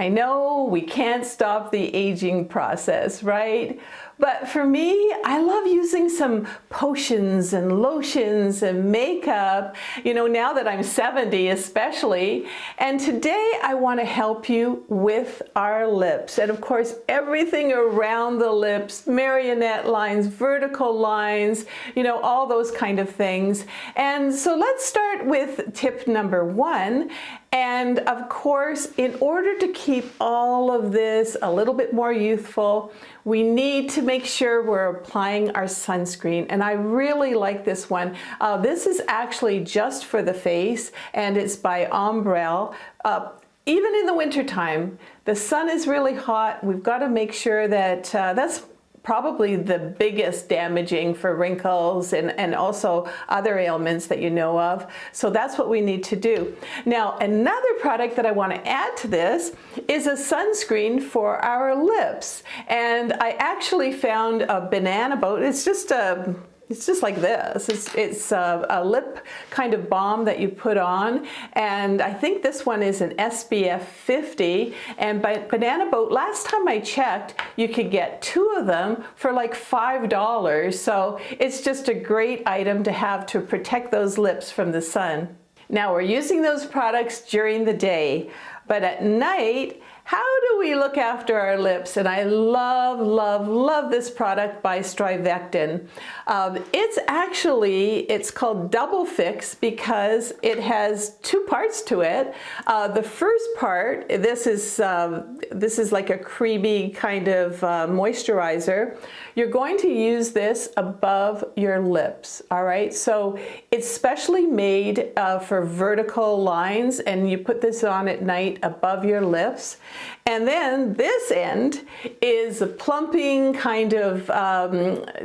I know we can't stop the aging process, right? But for me, I love using some potions and lotions and makeup, you know, now that I'm 70 especially. And today I want to help you with our lips. And of course, everything around the lips, marionette lines, vertical lines, you know, all those kind of things. And so let's start with tip number 1. And of course, in order to keep all of this a little bit more youthful, we need to make sure we're applying our sunscreen. And I really like this one. This is actually just for the face, and it's by Ombrelle. Even in the wintertime, the sun is really hot. We've got to make sure that that's probably the biggest damaging for wrinkles and also other ailments that you know of. So that's what we need to do. Now, another product that I want to add to this is a sunscreen for our lips. And I actually found a banana boat. It's just like this. It's a lip kind of balm that you put on, and I think this one is an SPF 50. And by Banana Boat, last time I checked, you could get 2 of them for like $5. So it's just a great item to have to protect those lips from the sun. Now we're using those products during the day, but at night, how do we look after our lips? And I love, love, love this product by Strivectin. It's called Double Fix because it has 2 parts to it. The first part, this is like a creamy kind of moisturizer. You're going to use this above your lips, all right? So it's specially made for vertical lines, and you put this on at night above your lips. And then this end is a plumping kind of,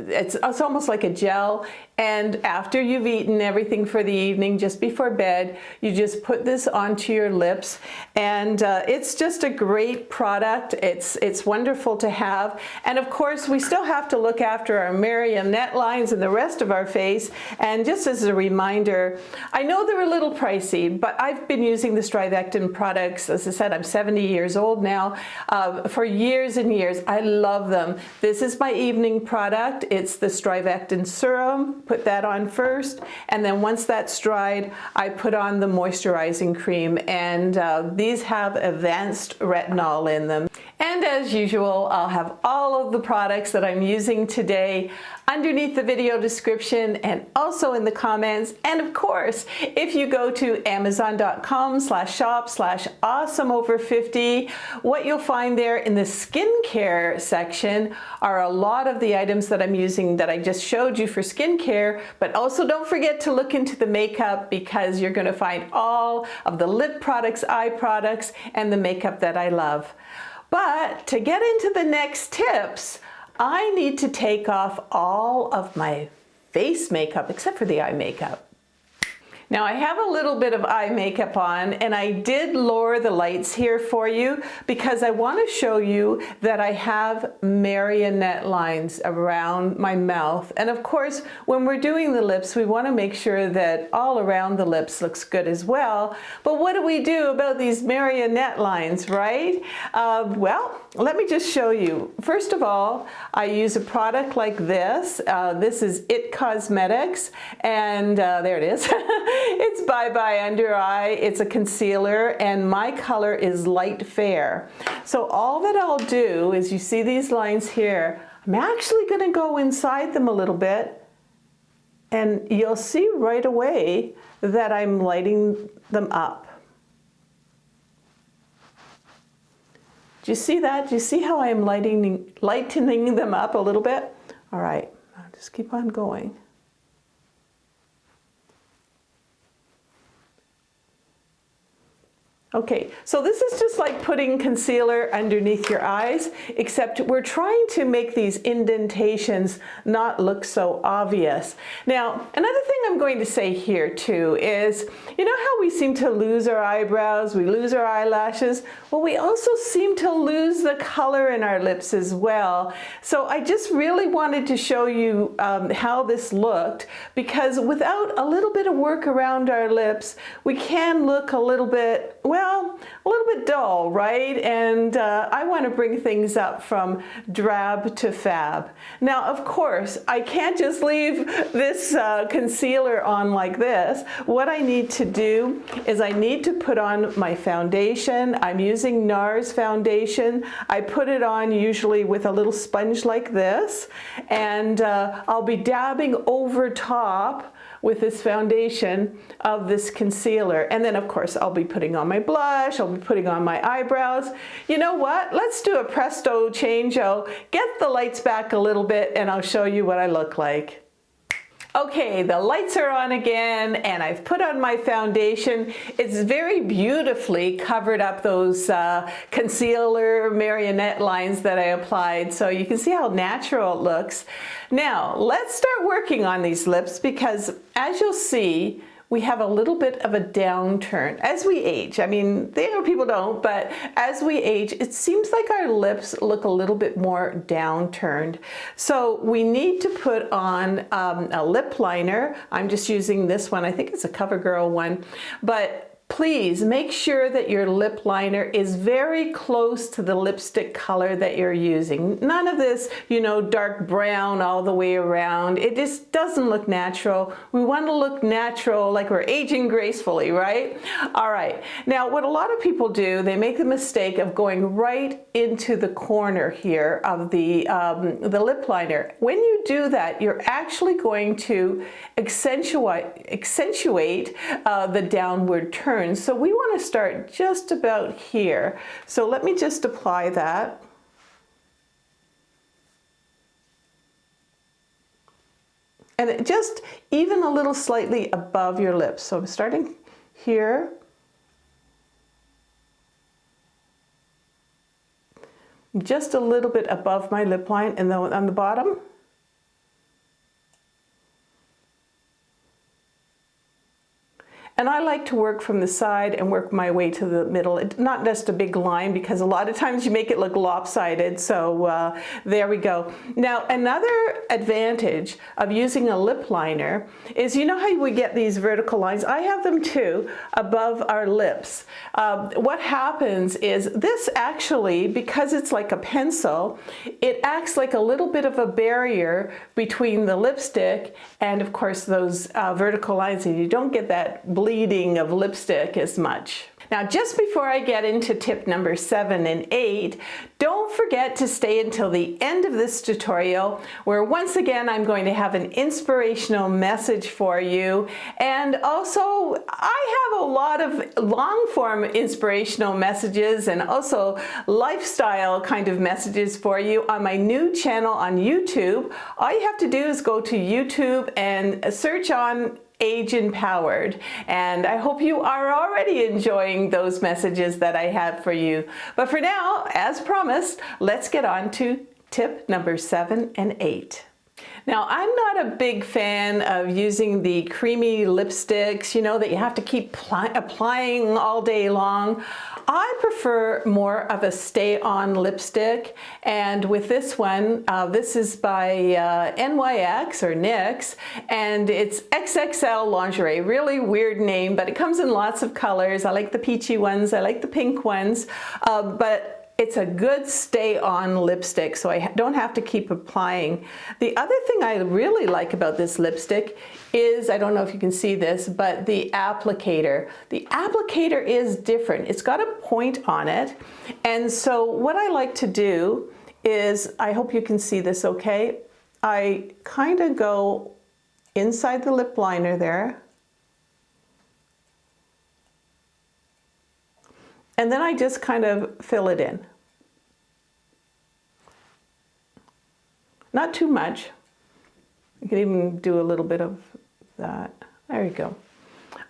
it's almost like a gel. And after you've eaten everything for the evening, just before bed, you just put this onto your lips. And it's just a great product. It's wonderful to have. And of course, we still have to look after our marionette lines and the rest of our face. And just as a reminder, I know they're a little pricey, but I've been using the Strivectin products. As I said, I'm 70 years old now, for years and years. I love them. This is my evening product. It's the Strivectin serum. Put that on first, and then once that's dried, I put on the moisturizing cream, and these have advanced retinol in them. And as usual, I'll have all of the products that I'm using today underneath the video description and also in the comments. And of course, if you go to amazon.com/shop/awesomeover50, what you'll find there in the skincare section are a lot of the items that I'm using that I just showed you for skincare, but also don't forget to look into the makeup because you're going to find all of the lip products, eye products, and the makeup that I love. But to get into the next tips, I need to take off all of my face makeup except for the eye makeup. Now I have a little bit of eye makeup on, and I did lower the lights here for you because I want to show you that I have marionette lines around my mouth. And of course, when we're doing the lips, we want to make sure that all around the lips looks good as well. But what do we do about these marionette lines, right? Well, let me just show you. First of all, I use a product like this. This is It Cosmetics, and there it is. It's Bye Bye Under Eye. It's a concealer, and my color is light fair. So all that I'll do is, you see these lines here, I'm actually going to go inside them a little bit, and you'll see right away that I'm lighting them up. Do you see that? Do you see how I'm lightening them up a little bit? All right, I'll just keep on going. Okay, so this is just like putting concealer underneath your eyes, except we're trying to make these indentations not look so obvious. Now, another thing I'm going to say here too is, you know how we seem to lose our eyebrows, we lose our eyelashes? Well, we also seem to lose the color in our lips as well. So I just really wanted to show you how this looked, because without a little bit of work around our lips, we can look a little bit, well, a little bit dull, right? And I want to bring things up from drab to fab. Now, of course, I can't just leave this concealer on like this. What I need to do is I need to put on my foundation. I'm using NARS foundation. I put it on usually with a little sponge like this, and I'll be dabbing over top with this foundation of this concealer. And then of course I'll be putting on my blush, I'll be putting on my eyebrows. You know what? Let's do a presto changeo. Get the lights back a little bit and I'll show you what I look like. Okay, the lights are on again and I've put on my foundation. It's very beautifully covered up those concealer marionette lines that I applied, so you can see how natural it looks. Now, let's start working on these lips because as you'll see, we have a little bit of a downturn as we age. I mean, the younger people don't, but as we age, it seems like our lips look a little bit more downturned. So we need to put on a lip liner. I'm just using this one. I think it's a CoverGirl one, but please make sure that your lip liner is very close to the lipstick color that you're using. None of this, you know, dark brown all the way around. It just doesn't look natural. We want to look natural, like we're aging gracefully, right? All right. Now, what a lot of people do, they make the mistake of going right into the corner here of the lip liner. When you do that, you're actually going to accentuate the downward turn. So we want to start just about here. So let me just apply that. And just even a little slightly above your lips. So I'm starting here. Just a little bit above my lip line, and then on the bottom. And I like to work from the side and work my way to the middle. Not just a big line, because a lot of times you make it look lopsided. So there we go. Now, another advantage of using a lip liner is, you know how we get these vertical lines? I have them too, above our lips. What happens is this actually, because it's like a pencil, it acts like a little bit of a barrier between the lipstick and, of course, those vertical lines, and you don't get that bleeding of lipstick as much. Now, just before I get into tip number 7 and 8, don't forget to stay until the end of this tutorial, where once again I'm going to have an inspirational message for you. And also, I have a lot of long-form inspirational messages and also lifestyle kind of messages for you on my new channel on YouTube. All you have to do is go to YouTube and search on Age Empowered, and I hope you are already enjoying those messages that I have for you. But for now, as promised, let's get on to tip number 7 and 8. Now, I'm not a big fan of using the creamy lipsticks, you know, that you have to keep applying all day long. I prefer more of a stay-on lipstick, and with this one, this is by NYX or NYX, and it's XXL Lingerie. Really weird name, but it comes in lots of colors. I like the peachy ones, I like the pink ones, but it's a good stay-on lipstick, so I don't have to keep applying. The other thing I really like about this lipstick is, I don't know if you can see this, but the applicator. The applicator is different. It's got a point on it. And so what I like to do is, I hope you can see this okay, I kind of go inside the lip liner there. And then I just kind of fill it in. Not too much. You can even do a little bit of that. There you go.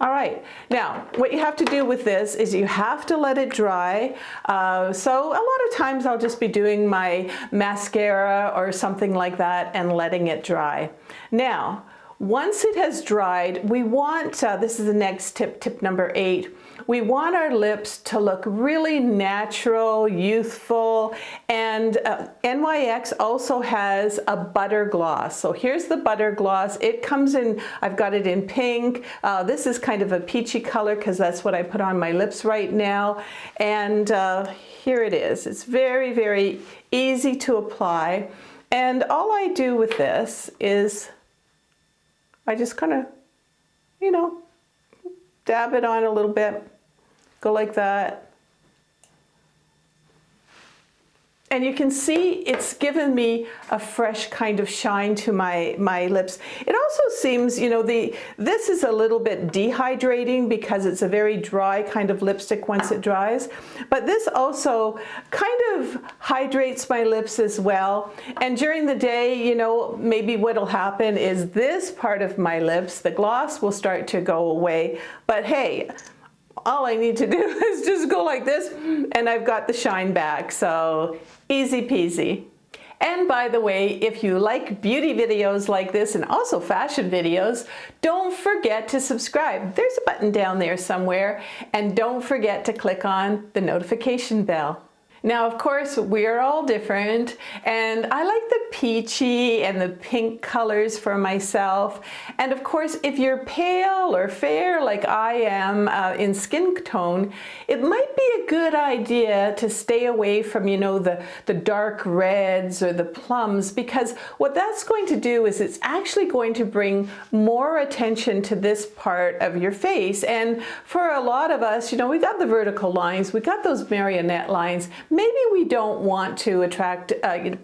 All right, now what you have to do with this is you have to let it dry. So a lot of times I'll just be doing my mascara or something like that and letting it dry. Now, Once it has dried, we want, this is the next tip, tip number 8, we want our lips to look really natural, youthful, and NYX also has a butter gloss. So here's the butter gloss. It comes in, I've got it in pink. This is kind of a peachy color because that's what I put on my lips right now. And here it is. It's very, very easy to apply. And all I do with this is I just kind of, you know, dab it on a little bit, go like that. And you can see it's given me a fresh kind of shine to my lips. It also seems, you know, this is a little bit dehydrating because it's a very dry kind of lipstick once it dries. But this also kind of hydrates my lips as well. And during the day, you know, maybe what'll happen is this part of my lips, the gloss will start to go away. But hey, all I need to do is just go like this and I've got the shine back. So easy peasy. And by the way, if you like beauty videos like this and also fashion videos, don't forget to subscribe. There's a button down there somewhere, and don't forget to click on the notification bell. Now, of course, we are all different, and I like the peachy and the pink colors for myself. And of course, if you're pale or fair like I am in skin tone, it might be a good idea to stay away from, you know, the dark reds or the plums, because what that's going to do is it's actually going to bring more attention to this part of your face. And for a lot of us, you know, we got the vertical lines, we got those marionette lines. Maybe we don't want to attract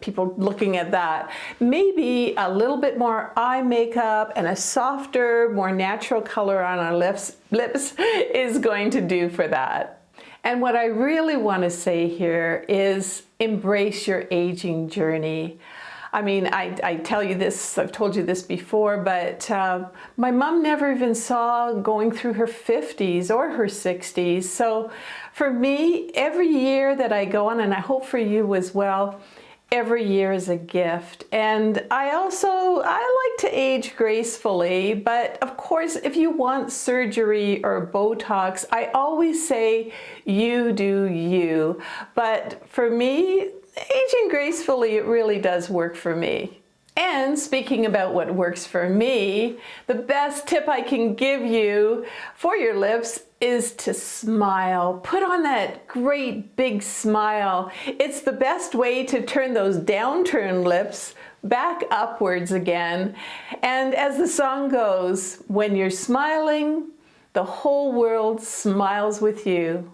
people looking at that. Maybe a little bit more eye makeup and a softer, more natural color on our lips is going to do for that. And what I really want to say here is embrace your aging journey. I mean, I tell you this, I've told you this before, but my mom never even saw going through her 50s or her 60s. So for me, every year that I go on, and I hope for you as well, every year is a gift. And I like to age gracefully, but of course, if you want surgery or Botox, I always say you do you. But for me, aging gracefully, it really does work for me. And speaking about what works for me, the best tip I can give you for your lips is to smile. Put on that great big smile. It's the best way to turn those downturned lips back upwards again. And as the song goes, when you're smiling, the whole world smiles with you.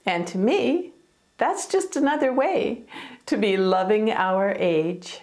And to me, that's just another way to be loving our age.